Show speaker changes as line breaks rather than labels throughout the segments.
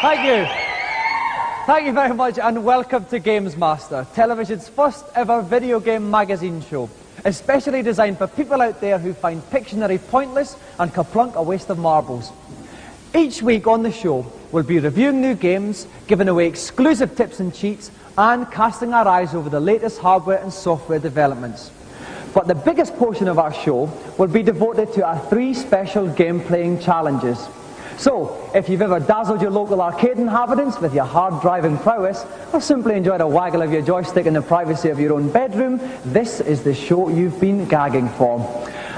Thank you. Thank you very much, and welcome to GamesMaster, television's first ever video game magazine show, especially designed for people out there who find Pictionary pointless and Kerplunk a waste of marbles. Each week on the show, we'll be reviewing new games, giving away exclusive tips and cheats, and casting our eyes over the latest hardware and software developments. But the biggest portion of our show will be devoted to our 3 special game-playing challenges. So, if you've ever dazzled your local arcade inhabitants with your hard-driving prowess, or simply enjoyed a waggle of your joystick in the privacy of your own bedroom, this is the show you've been gagging for.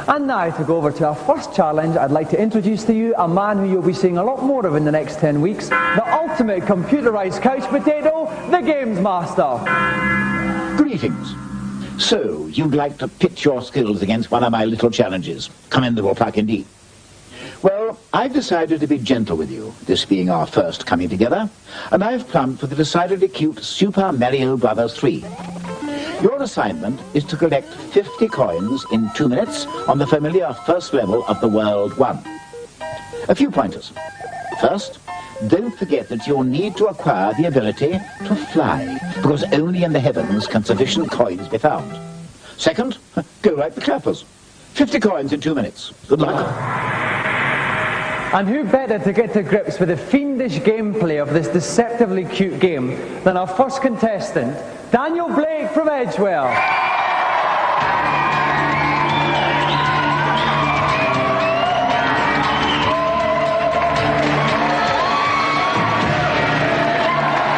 And now, to go over to our first challenge, I'd like to introduce to you a man who you'll be seeing a lot more of in the next 10 weeks, the ultimate computerized couch potato, the GamesMaster.
Greetings. So, you'd like to pit your skills against one of my little challenges. Commendable pluck indeed. Well, I've decided to be gentle with you, this being our first coming together, and I've plumbed for the decidedly cute Super Mario Bros. 3. Your assignment is to collect 50 coins in 2 minutes on the familiar first level of the World 1. A few pointers. First, don't forget that you'll need to acquire the ability to fly, because only in the heavens can sufficient coins be found. Second, go like the clappers. 50 coins in 2 minutes. Good luck.
And who better to get to grips with the fiendish gameplay of this deceptively cute game than our first contestant, Daniel Blake from Edgewell.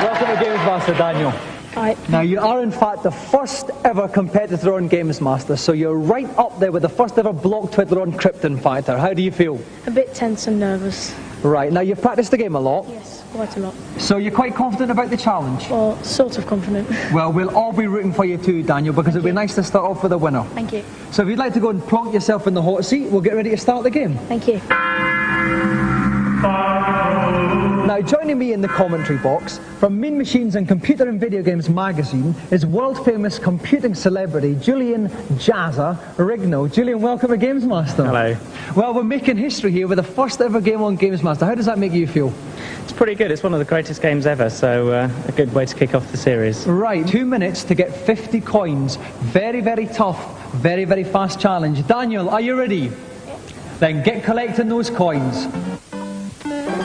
Welcome to GamesMaster, Daniel.
Hi.
Now, you are in fact the first ever competitor on GamesMaster, so you're right up there with the first ever block twiddler on Krypton Fighter. How do you feel?
A bit tense and nervous.
Right, now you've practiced the game a lot.
Yes, quite a lot.
So you're quite confident about the challenge?
Well, sort of confident.
Well, we'll all be rooting for you too, Daniel, because it'll be nice to start off with a winner.
Thank you.
So if you'd like to go and plonk yourself in the hot seat, we'll get ready to start the game.
Thank you.
Now, joining me in the commentary box, from Mean Machines and Computer and Video Games magazine, is world-famous computing celebrity Julian Jazza Rigno. Julian, welcome to GamesMaster.
Hello.
Well, we're making history here with the first ever game on GamesMaster. How does that make you feel?
It's pretty good. It's one of the greatest games ever, so a good way to kick off the series.
Right, 2 minutes to get 50 coins. Very, very tough, very, very fast challenge. Daniel, are you ready? Then get collecting those coins.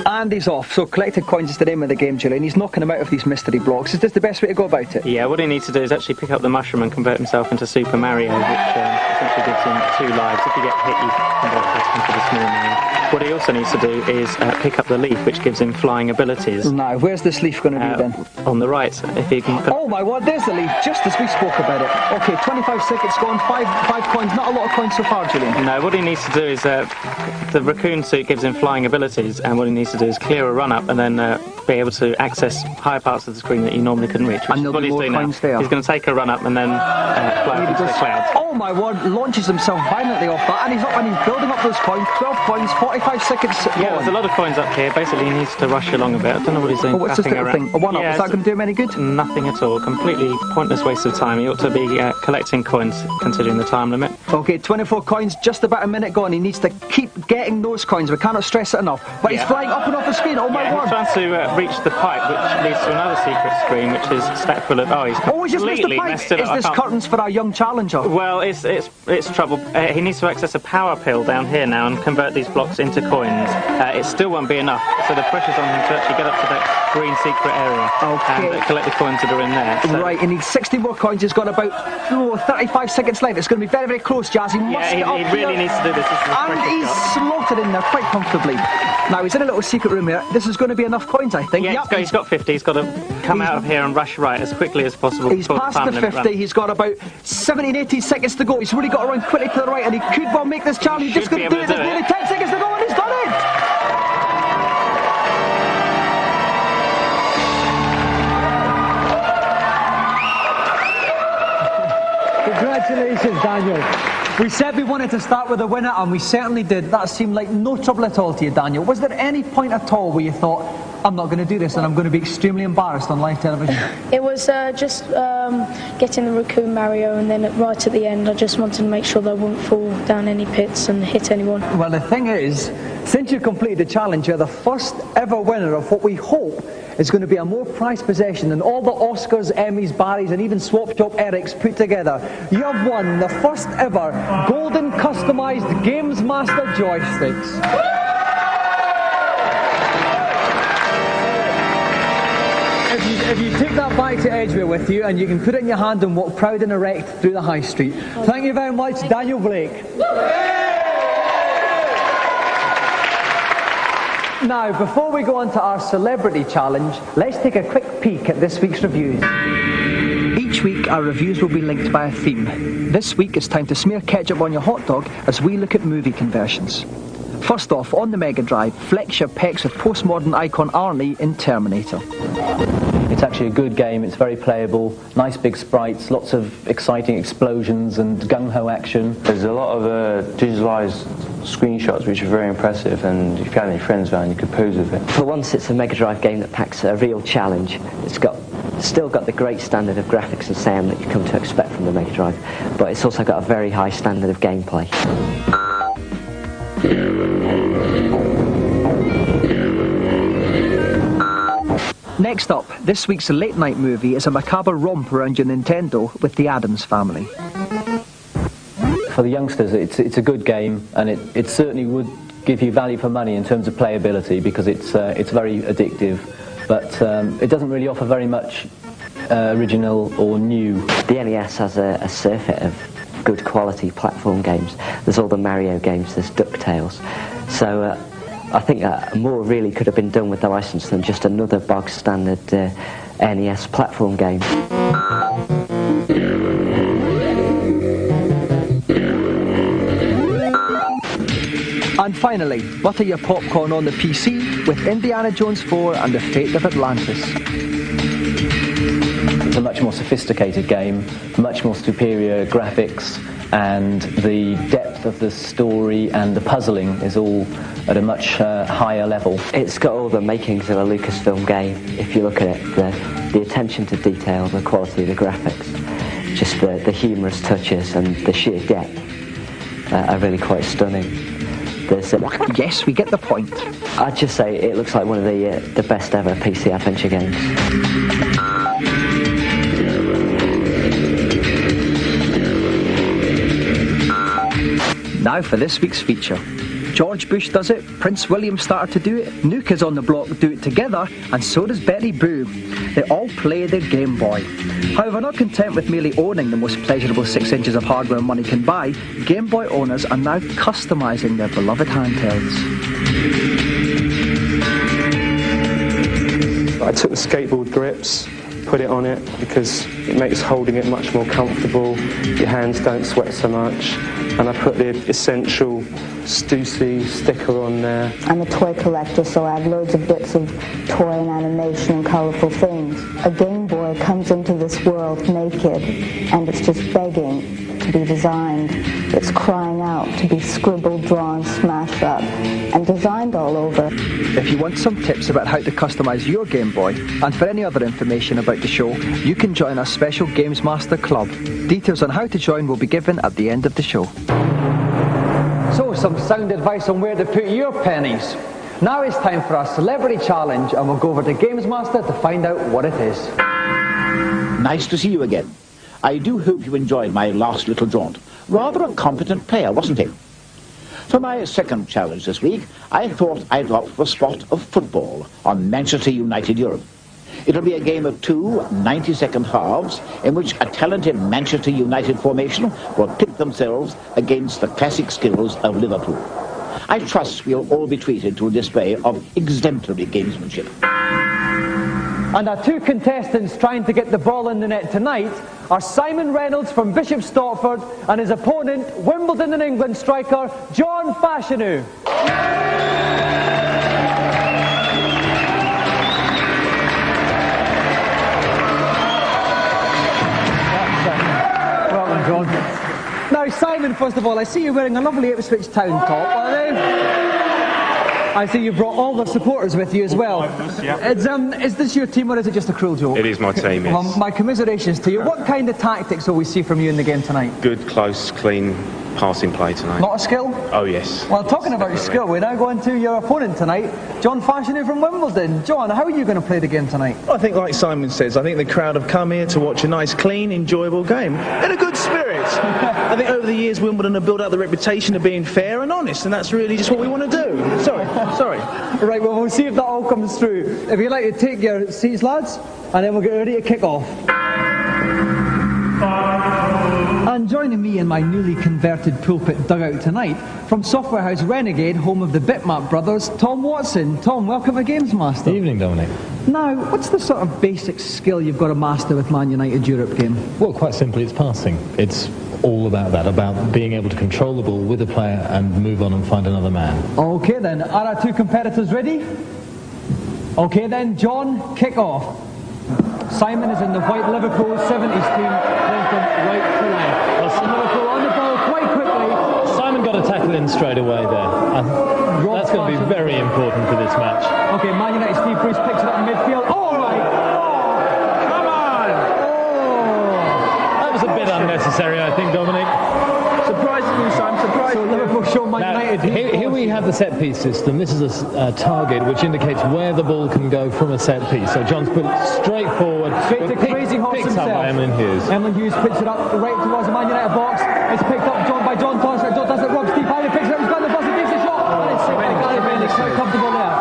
And he's off. So collected coins is the name of the game, Julian. He's knocking them out of these mystery blocks. Is this the best way to go about it?
Yeah, what he needs to do is actually pick up the mushroom and convert himself into Super Mario, which essentially gives him 2 lives. If you get hit, you convert yourself into the small Mario. What he also needs to do is pick up the leaf, which gives him flying abilities.
Now, where's this leaf going to be then?
On the right. If he can...
Oh my word, there's the leaf, just as we spoke about it. Okay, 25 seconds gone, 5 coins. Not a lot of coins so far, Julian.
No, what he needs to do is, the raccoon suit gives him flying abilities, and what he needs to do is clear a run-up and then be able to access higher parts of the screen that you normally couldn't reach.
And there'll be more coins there.
He's going to take a run-up and then fly up into the clouds.
Oh my word, launches himself violently off that, and he's up and he's building up those coins. 12 coins, 45 seconds.
Yeah, there's a lot of coins up here. Basically, he needs to rush along a bit. I don't know what he's doing.
Oh, what's this little thing? A one-up?
Yeah,
is that going to do him any good?
Nothing at all. Completely pointless waste of time. He ought to be collecting coins, considering the time limit.
Okay, 24 coins, just about a minute gone. He needs to keep getting those coins. We cannot stress it enough. But he's flying up and off the screen. Oh my word!
He's trying to reach the pipe, which leads to another secret screen, which is stacked full of... Oh, he's completely messed it up.
Is this curtains for our young challenger?
Well, it's trouble. He needs to access a power pill down here now and convert these blocks into coins. It still won't be enough, so the pressure's on him to actually get up to that green secret area and collect the coins that are in there. So.
Right, he needs 60 more coins. He's got about 35 seconds left. It's going to be very, very close, Jazz. He must get up
he really needs to do this.
And he's slotted in there quite comfortably. Now, he's in a little secret room here. This is going to be enough coins, I think.
Yeah, he's got 50. He's got to come out of here and rush right as quickly as possible.
He's past the 50. He's got about 17, 18 seconds to go. He's really got to run quickly to the right, and he could well make this challenge. He's just going to do it. There's nearly 10 seconds to go, and he's done it! Congratulations, Daniel. We said we wanted to start with a winner, and we certainly did. That seemed like no trouble at all to you, Daniel. Was there any point at all where you thought, I'm not going to do this, and I'm going to be extremely embarrassed on live television.
It was just getting the Raccoon Mario, and then right at the end, I just wanted to make sure that I wouldn't fall down any pits and hit anyone.
Well, the thing is, since you completed the challenge, you're the first ever winner of what we hope is going to be a more prized possession than all the Oscars, Emmys, Barrys, and even Swap Shop Erics put together. You have won the first ever golden customised GamesMaster joysticks. If you take that back to Edgware with you, and you can put it in your hand and walk proud and erect through the high street. Thank you very much, Daniel Blake. Now, before we go on to our celebrity challenge, let's take a quick peek at this week's reviews. Each week, our reviews will be linked by a theme. This week, it's time to smear ketchup on your hot dog as we look at movie conversions. First off, on the Mega Drive, flex your pecs with postmodern icon Arnie in Terminator.
It's actually a good game, it's very playable, nice big sprites, lots of exciting explosions and gung-ho action.
There's a lot of digitalised screenshots which are very impressive, and if you had any friends around you could pose with it.
For once, it's a Mega Drive game that packs a real challenge. It's still got the great standard of graphics and sound that you come to expect from the Mega Drive, but it's also got a very high standard of gameplay.
Next up, this week's late night movie is a macabre romp around your Nintendo with the Addams Family.
For the youngsters, it's a good game, and it certainly would give you value for money in terms of playability, because it's very addictive, but it doesn't really offer very much original or new.
The NES has a surfeit of good quality platform games. There's all the Mario games, there's DuckTales. So I think more really could have been done with the license than just another bog standard NES platform game.
And finally, butter your popcorn on the PC with Indiana Jones 4 and the Fate of Atlantis.
It's a much more sophisticated game, much more superior graphics, and the depth of the story and the puzzling is all at a much higher level.
It's got all the makings of a Lucasfilm game. If you look at it, the attention to detail, the quality of the graphics, just the humorous touches and the sheer depth are really quite stunning.
Yes, we get the point.
I'd just say it looks like one of the best ever PC adventure games.
Now for this week's feature. George Bush does it, Prince William started to do it, Nuke is on the block do it together, and so does Betty Boo. They all play their Game Boy. However, not content with merely owning the most pleasurable 6 inches of hardware money can buy, Game Boy owners are now customising their beloved handhelds.
I took the skateboard grips, put it on it because it makes holding it much more comfortable, your hands don't sweat so much, and I put the essential Stussy sticker on there.
I'm a toy collector, so I have loads of bits of toy and animation and colourful things. A Game Boy comes into this world naked, and it's just begging to be designed. It's crying out to be scribbled, drawn, smashed up, and designed all over.
If you want some tips about how to customise your Game Boy, and for any other information about the show, you can join our special GamesMaster Club. Details on how to join will be given at the end of the show. So, some sound advice on where to put your pennies. Now it's time for our celebrity challenge, and we'll go over to GamesMaster to find out what it is.
Nice to see you again. I do hope you enjoyed my last little jaunt. Rather a competent player, wasn't he? For my second challenge this week, I thought I'd opt for a spot of football on Manchester United Europe. It'll be a game of 2 90-second halves in which a talented Manchester United formation will pit themselves against the classic skills of Liverpool. I trust we'll all be treated to a display of exemplary gamesmanship.
And our 2 contestants trying to get the ball in the net tonight are Simon Reynolds from Bishop Stortford and his opponent, Wimbledon and England striker, John Fashanu. Welcome, John. Now, Simon, first of all, I see you wearing a lovely Ipswich Town top. I see you brought all the supporters with you as well. Is this your team or is it just a cruel joke?
It is my team, yes.
Well, my commiserations to you. What kind of tactics will we see from you in the game tonight?
Good, close, clean passing play tonight.
Lot of skill?
Oh, yes.
Well, talking about your skill, we now go into your opponent tonight, John Fashanu from Wimbledon. John, how are you going to play the game tonight?
I think, like Simon says, I think the crowd have come here to watch a nice, clean, enjoyable game in a good spirit. I think over the years Wimbledon have built up the reputation of being fair and honest, and that's really just what we want to do. Sorry.
Right, well, we'll see if that all comes through. If you'd like to take your seats, lads, and then we'll get ready to kick off. And joining me in my newly converted pulpit dugout tonight, from Software House Renegade, home of the Bitmap brothers, Tom Watson. Tom, welcome to GamesMaster.
Good evening, Dominic.
Now, what's the sort of basic skill you've got to master with Man United Europe game?
Well, quite simply, it's passing. It's all about that, about being able to control the ball with a player and move on and find another man.
Okay then, are our two competitors ready? Okay then, John, kick off. Simon is in the white Liverpool 70s team, playing from right to left. Liverpool on the ball quite quickly.
Simon got a tackle in straight away there. That's going to be very important for this match.
Okay, Man United Steve Bruce picks it up in midfield. Oh my! Oh! Come on! Oh!
That was a bit unnecessary, I think, Dominic.
Surprising you, Simon, surprising
you. So Liverpool show Man United.
Here we have the set piece system. This is a target which indicates where the ball can go from a set piece. So John's put it straight forward.
Straight to Crazy Horse
picked
himself.
Up by Emlyn Hughes.
Emlyn Hughes picks it up right towards the Man United box. It's picked up by John Tosh. John does it. Rob Steve Hyman picks it up. He's got the bus. He takes a shot. And it's hit by Gary Bailey. Quite comfortable there.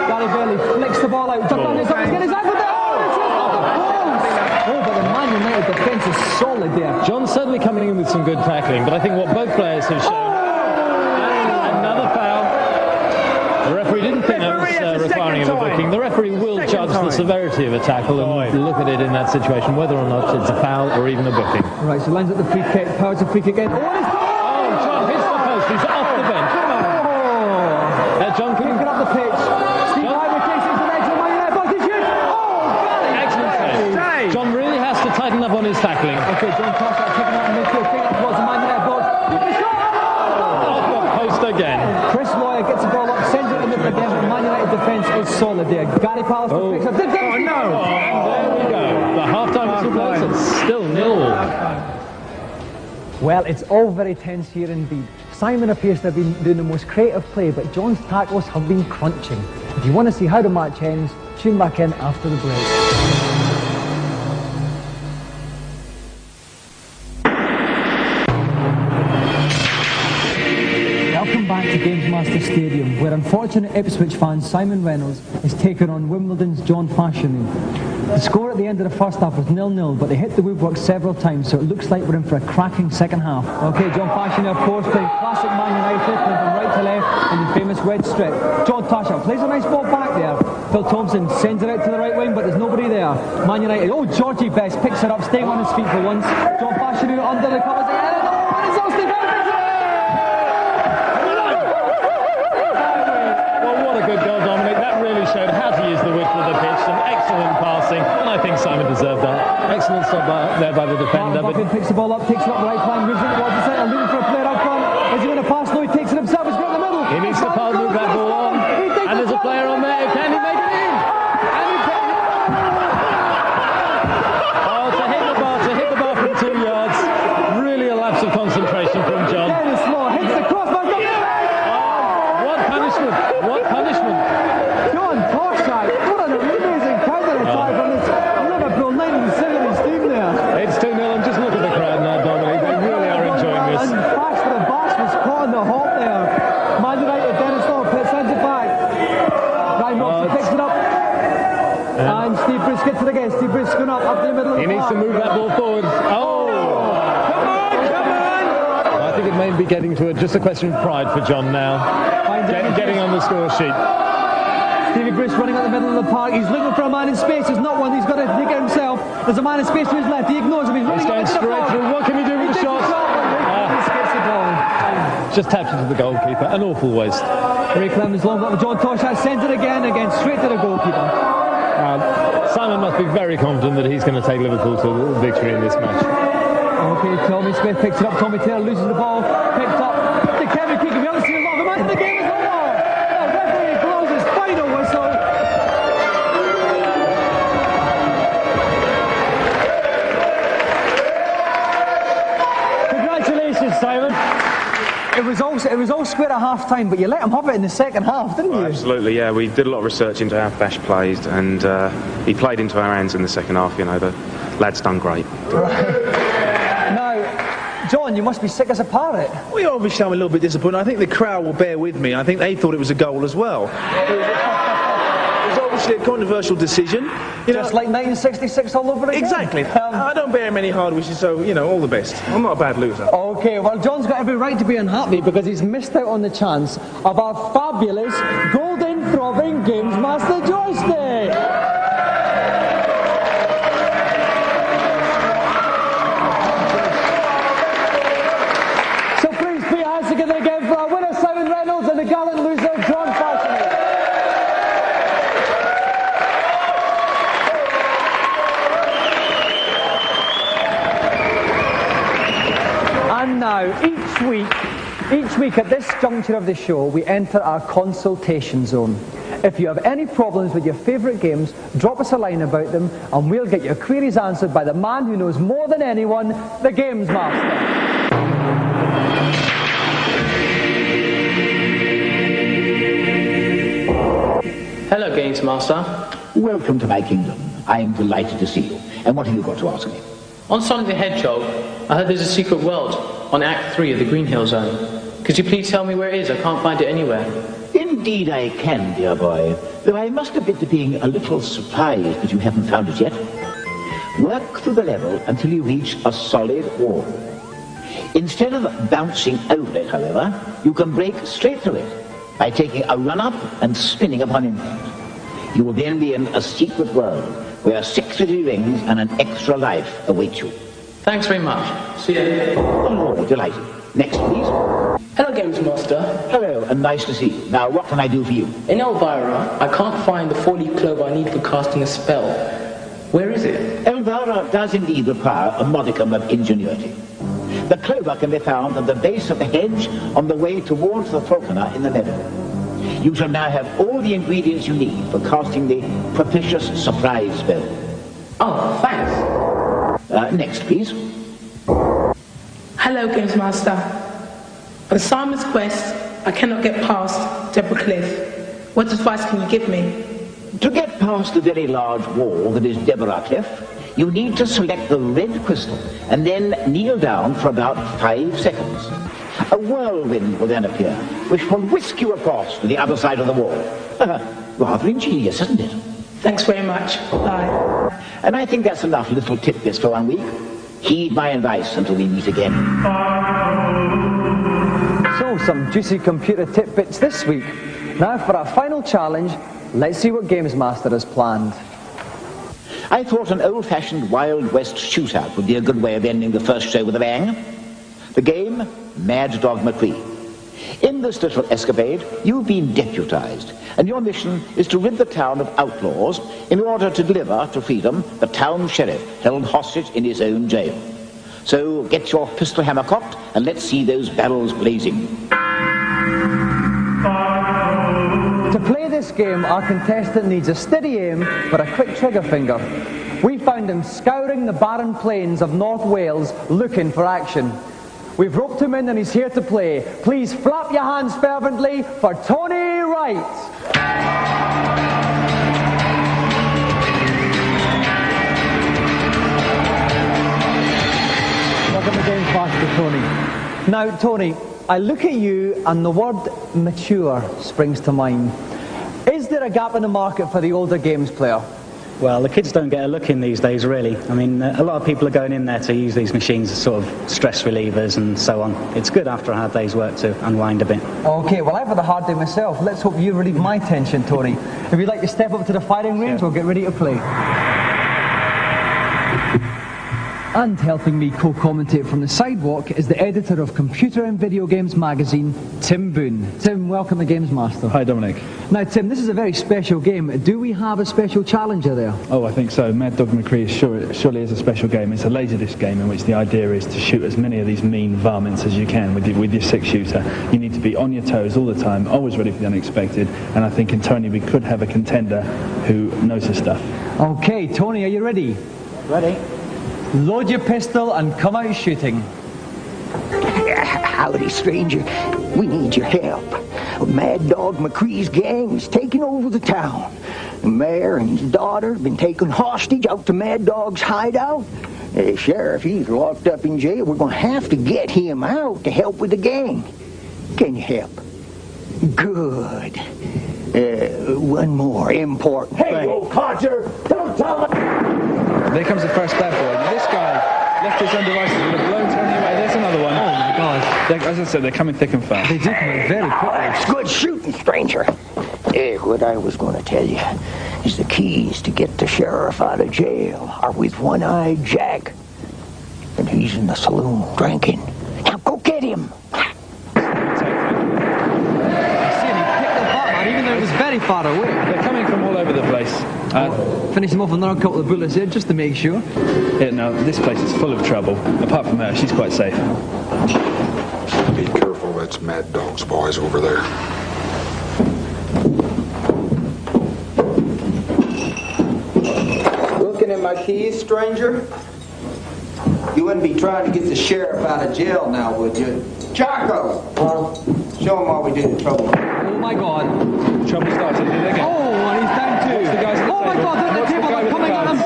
Gary Bailey flicks the ball out. John Tosh is getting his ankle down. Oh, but the Man United defence is solid there.
John's certainly coming in with some good tackling, but I think what both players have shown. Another foul. The referee didn't think that was requiring of a booking. The referee will judge the severity of a tackle and look at it in that situation, whether or not it's a foul or even a booking.
Right, so lines at the free kick, powers the free kick again.
John hits the post, he's off the bench. John couldn't
get up the pitch. Steve Hyman takes it to the edge of the Man United box. He shoots. Oh,
excellent save. John really has to tighten up on his tackling.
Okay, John Tosh picking up in midfield, picking up towards the Man United box.
Off the post again.
Chris Lawyer gets the ball up, sends it in the middle again, but Man United defence is solid there. Gary Pallister picks up.
And there we go. The half-time whistle blows. It's still 0.
Well, it's all very tense here indeed. Simon appears to have been doing the most creative play, but John's tackles have been crunching. If you want to see how the match ends, tune back in after the break. Welcome back to GamesMaster Stadium, where unfortunate Ipswich fan Simon Reynolds is taking on Wimbledon's John Fashanu. The score at the end of the first half was 0-0, but they hit the woodwork several times, so it looks like we're in for a cracking second half. Okay, John Fashanu, of course, playing classic Man United, playing from right to left in the famous red strip. John Tasha plays a nice ball back there. Phil Thompson sends it out to the right wing, but there's nobody there. Man United, Georgie Best picks it up, staying on his feet for once. John Fashanu under the covers again. It's all Steve
Good goal, Dominic. That really showed how to use the width of the pitch. Some excellent passing, and I think Simon deserved that. Excellent stop there by the defender.
Buffin picks the ball up, takes it up the right flank, moves it towards the centre, looking for a player up front. Is he going to pass? No, he takes it himself. He's got in the middle.
He needs to move that ball on, and there's a player on there. Can he make it in? And he to hit the bar from 2 yards. Really a lapse of concentration from John.
Dennis Law hits the crossbar.
What punishment?
John Toshak, what an amazing counter-attack from this Liverpool 1970s team there.
It's 2-0, and just look at the crowd now, Dominic. They really are enjoying this.
And Bash for the Bash was caught on the halt there. Man United, Dennis Law sends it back. Ryan Robson picks it up. And Steve Bruce gets it again. Steve Bruce going up to the middle of the
park. He needs to move that ball forward. I think it may be getting to just a question of pride for John now. Getting on the score sheet.
Stevie Bruce running out the middle of the park. He's looking for a man in space. There's not one. He's got to take it himself. There's a man in space to his left. He ignores him. He's running
going straight through. What can he do with the shot? Just tapped into the goalkeeper. An awful waste.
Ray Clemens long up with John Toshak. Sends it again straight to the goalkeeper.
Simon must be very confident that he's going to take Liverpool to victory in this match.
Okay, Tommy Smith picks it up. Tommy Taylor loses the ball. Picked up to Kevin Keegan. We haven't seen a lot of him in the game as well. The referee was all square at half time, but you let him have it in the second half, didn't you?
Absolutely, yeah. We did a lot of research into how Fash plays, and he played into our hands in the second half. You know, the lad's done great.
Right. Now, John, you must be sick as a parrot.
Well, yeah, obviously I'm a little bit disappointed. I think the crowd will bear with me. I think they thought it was a goal as well. It was obviously a controversial decision.
Just like 1966 all over again.
Exactly. I don't bear him any hard wishes, so, you know, all the best. I'm not a bad loser.
Okay, well, John's got every right to be unhappy because he's missed out on the chance of our fabulous golden throbbing GamesMaster joystick. So please put your hands together again for our winner, Simon Reynolds, and the gallant loser, John Fashanu. And now, each week at this juncture of the show, we enter our consultation zone. If you have any problems with your favourite games, drop us a line about them, and we'll get your queries answered by the man who knows more than anyone, the GamesMaster.
Hello, GamesMaster.
Welcome to my kingdom. I am delighted to see you. And what have you got to ask me?
On Sonic the Hedgehog, I heard there's a secret world on Act 3 of the Green Hill Zone. Could you please tell me where it is? I can't find it anywhere.
Indeed I can, dear boy. Though I must admit to being a little surprised that you haven't found it yet. Work through the level until you reach a solid wall. Instead of bouncing over it, however, you can break straight through it by taking a run-up and spinning upon impact. You will then be in a secret world where 63 rings and an extra life await you.
Thanks very much. See you.
Oh, delighted. Next, please.
Hello, GamesMaster.
Hello, and nice to see you. Now, what can I do for you?
In Elvira, I can't find the 4-leaf clover I need for casting a spell. Where is it?
Elvira does indeed require a modicum of ingenuity. The clover can be found at the base of the hedge on the way towards the falconer in the meadow. You shall now have all the ingredients you need for casting the propitious surprise spell.
Oh, thanks.
Next, please.
Hello, GamesMaster. On Simon's quest, I cannot get past Deborah Cliff. What advice can you give me?
To get past the very large wall that is Deborah Cliff, you need to select the red crystal and then kneel down for about 5 seconds. A whirlwind will then appear, which will whisk you across to the other side of the wall. Rather ingenious, isn't it?
Thanks very much. Bye.
And I think that's enough little tidbits for 1 week. Heed my advice until we meet again.
So, some juicy computer tidbits this week. Now for our final challenge, let's see what GamesMaster has planned.
I thought an old-fashioned Wild West shootout would be a good way of ending the first show with a bang. The game, Mad Dog McCree. In this little escapade, you've been deputized, and your mission is to rid the town of outlaws in order to deliver to freedom the town sheriff held hostage in his own jail. So get your pistol hammer cocked, and let's see those barrels blazing.
To play this game, our contestant needs a steady aim but a quick trigger finger. We found him scouring the barren plains of North Wales looking for action. We've roped him in and he's here to play. Please flap your hands fervently for Tony Wright. Welcome to GamesMaster, Tony. Now, Tony, I look at you and the word mature springs to mind. Is there a gap in the market for the older games player?
Well, the kids don't get a look in these days, really. I mean, a lot of people are going in there to use these machines as sort of stress relievers and so on. It's good after a hard day's work to unwind a bit.
Okay, well, I've had a hard day myself. Let's hope you relieve my tension, Tony. If you'd like to step up to the firing range, we'll get ready to play. And helping me co-commentate from the sidewalk is the editor of Computer and Video Games magazine, Tim Boone. Tim, welcome to GamesMaster.
Hi, Dominic.
Now, Tim, this is a very special game. Do we have a special challenger there?
Oh, I think so. Mad Dog McCree surely is a special game. It's a laserdisc game in which the idea is to shoot as many of these mean varmints as you can with your 6-shooter. You need to be on your toes all the time, always ready for the unexpected. And I think in Tony we could have a contender who knows his stuff.
Okay, Tony, are you ready?
Ready.
Load your pistol and come out shooting.
Howdy, stranger. We need your help. Mad Dog McCree's gang is taking over the town. The mayor and his daughter have been taken hostage out to Mad Dog's hideout. Sheriff, he's locked up in jail. We're going to have to get him out to help with the gang. Can you help? Good. One more important thing. Hey, old codger, don't tell me.
There comes the first bad boy. This guy left his own devices with a blown Tony away. There's another one. Oh my God. As I said, they're coming thick and fast.
They do come in very quickly. That's good shooting, stranger. What I was going to tell you is the keys to get the sheriff out of jail are with One-Eyed Jack. And he's in the saloon drinking. Now go get him.
Even though it was very far away.
They're coming from all over the place.
Finish them off with another couple of bullets here, just to make sure.
Yeah, no, this place is full of trouble. Apart from her, she's quite safe.
Be careful, that's Mad Dog's boys over there.
Looking at my keys, stranger? You wouldn't be trying to get the sheriff out of jail now, would you? Chaco! Show him what we do to trouble.
Oh my God.
Trouble starts again.
Oh, and he's down too.
The guys at the
my God, the table are coming at him.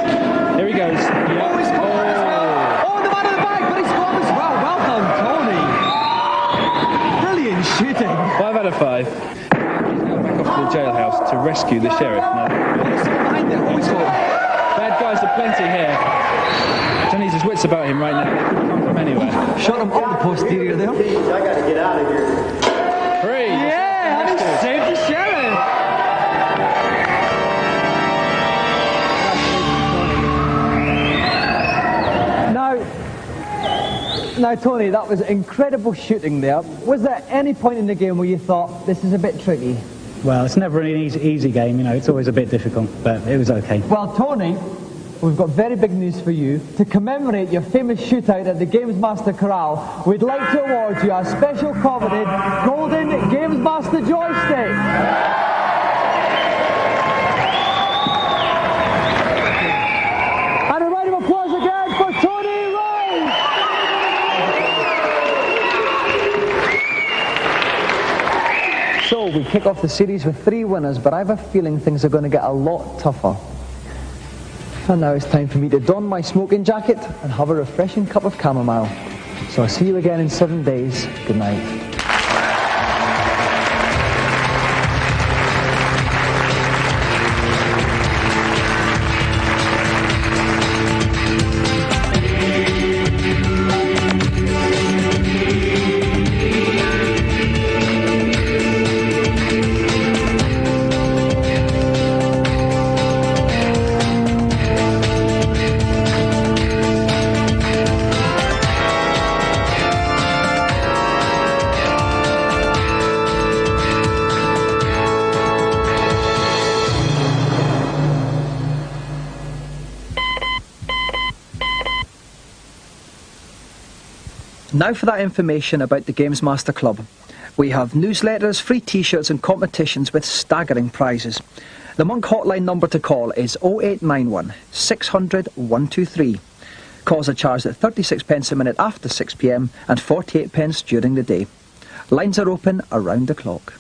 Here he goes. Yeah.
Oh, he's caught as well. Oh, the man in the back, but he's caught as well. Well done, Tony. Brilliant shooting.
5 out of 5. He's now back off to the jailhouse to rescue the sheriff. No.
There's someone behind there. Oh, he's got
bad guys are plenty here. Johnny needs his wits about him right now. They could come from anywhere.
Shot him up the posterior there.
I gotta get out of here.
Free.
Yeah, and he saved the sheriff. Now, Tony, that was incredible shooting there. Was there any point in the game where you thought, this is a bit tricky?
Well, it's never an easy game, you know, it's always a bit difficult, but it was okay.
Well, Tony, we've got very big news for you. To commemorate your famous shootout at the GamesMaster Corral, we'd like to award you a special coveted golden GamesMaster joystick. And a round of applause again for Tony Rice! So, we kick off the series with 3 winners, but I have a feeling things are going to get a lot tougher. And now it's time for me to don my smoking jacket and have a refreshing cup of chamomile. So I'll see you again in 7 days. Good night. Now for that information about the GamesMaster Club. We have newsletters, free t-shirts and competitions with staggering prizes. The Monk hotline number to call is 0891 600 123. Calls are charged at 36 pence a minute after 6 p.m. and 48 pence during the day. Lines are open around the clock.